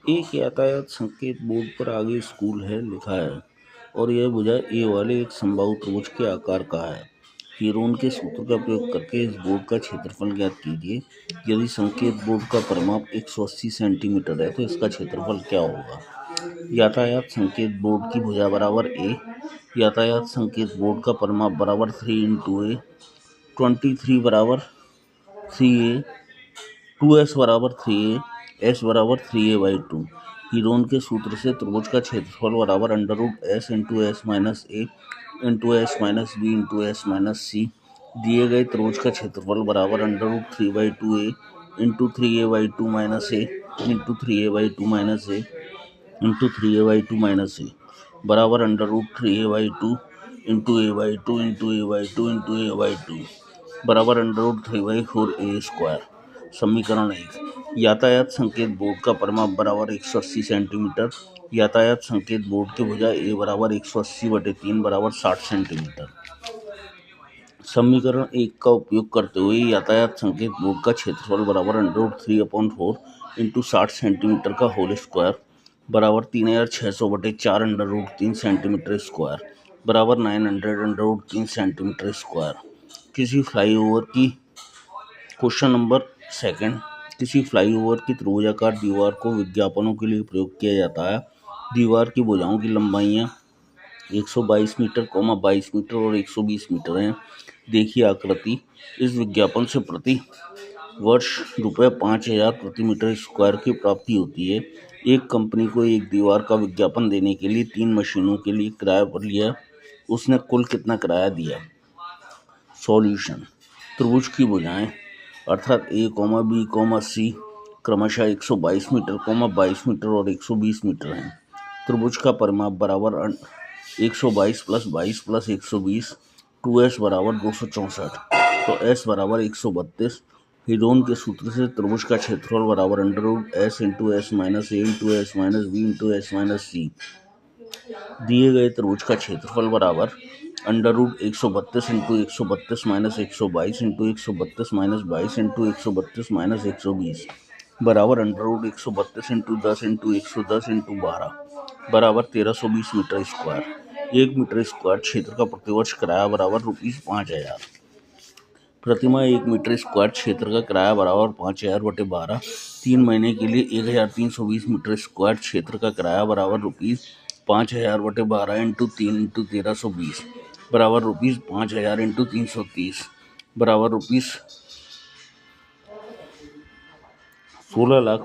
एक यातायात संकेत बोर्ड पर आगे स्कूल है लिखा है और यह भुजा ए वाले एक समबाहु त्रिभुज के आकार का है। हीरोन के सूत्र का प्रयोग करके इस बोर्ड का क्षेत्रफल ज्ञात कीजिए। यदि संकेत बोर्ड का परिमाप 180 सेंटीमीटर है तो इसका क्षेत्रफल क्या होगा। यातायात संकेत बोर्ड की भुजा बराबर ए। यातायात संकेत बोर्ड का परिमाप बराबर 3 इंटू ए। 23 बराबर 3a। 2s बराबर 3a। s बराबर 3a/2। हीरोन के सूत्र से त्रिभुज का क्षेत्रफल बराबर under root s into S minus A into S minus B into S minus C. दिए गए त्रिभुज का क्षेत्रफल बराबर under root 3/2a into 3a/2 minus A into 3a/2 minus A into 3a/2 minus A बराबर under root 3a/2 into a/2 into a/2 into a/2 बराबर under root 3/4a²। समीकरण 1। यातायात संकेत बोर्ड का परिमाप बराबर 180 सेंटीमीटर। यातायात संकेत बोर्ड की भुजा ए बराबर 180/3 बराबर 60 सेंटीमीटर। समीकरण 1 का उपयोग करते हुए यातायात संकेत बोर्ड का क्षेत्रफल बराबर अंडर रूट 3/4 इंटू 60 सेंटीमीटर का होल स्क्वायर बराबर 3600/4 अंडर रूट 3 सेंटीमीटर स्क्वायर बराबर 900 अंडर रूट 3 सेंटीमीटर स्क्वायर। किसी फ्लाईओवर की क्वेश्चन नंबर 2 किसी फ्लाईओवर की त्रिभुजाकार दीवार को विज्ञापनों के लिए प्रयोग किया जाता है। दीवार की भुजाओं की लंबाइयाँ 122 मीटर, 22 मीटर और 120 मीटर हैं। देखिए आकृति। इस विज्ञापन से प्रति वर्ष ₹5000 प्रति मीटर स्क्वायर की प्राप्ति होती है। एक कंपनी को एक दीवार का विज्ञापन देने के लिए 3 मशीनों के लिए किराए पर लिया। उसने कुल कितना किराया दिया। सॉल्यूशन। त्रिभुज की भुजाएं अर्थात ए, बी, सी क्रमशः 122 मीटर, 22 मीटर और 120 मीटर हैं। त्रिभुज का परिमाप बराबर 122 प्लस 22 प्लस 120। 2s बराबर 264 तो s बराबर 132। हीरोन के सूत्र से त्रिभुज का क्षेत्रफल बराबर under root s into S minus A into S minus B into S minus C. दिए गए त्रिभुज का क्षेत्रफल बराबर under root 132 into 132 minus 122 into 132 minus 22 into 132 minus 120 बराबर under root 132 into 10 into 110 into 12 बराबर 1320 मीटर स्क्वायर। 1 मीटर स्क्वायर क्षेत्र का प्रतिवर्ष किराया बराबर ₹5000। प्रतिमाह 1 मीटर स्क्वायर क्षेत्र का किराया बराबर 5000/12। 3 महीने के लिए 1320 मीटर स्क्वायर क्षेत्र का किराया बराबर ₹5000/12 इंटू 3 इंटू 1320 बराबर ₹5000 इंटू 330 बराबर ₹16 लाख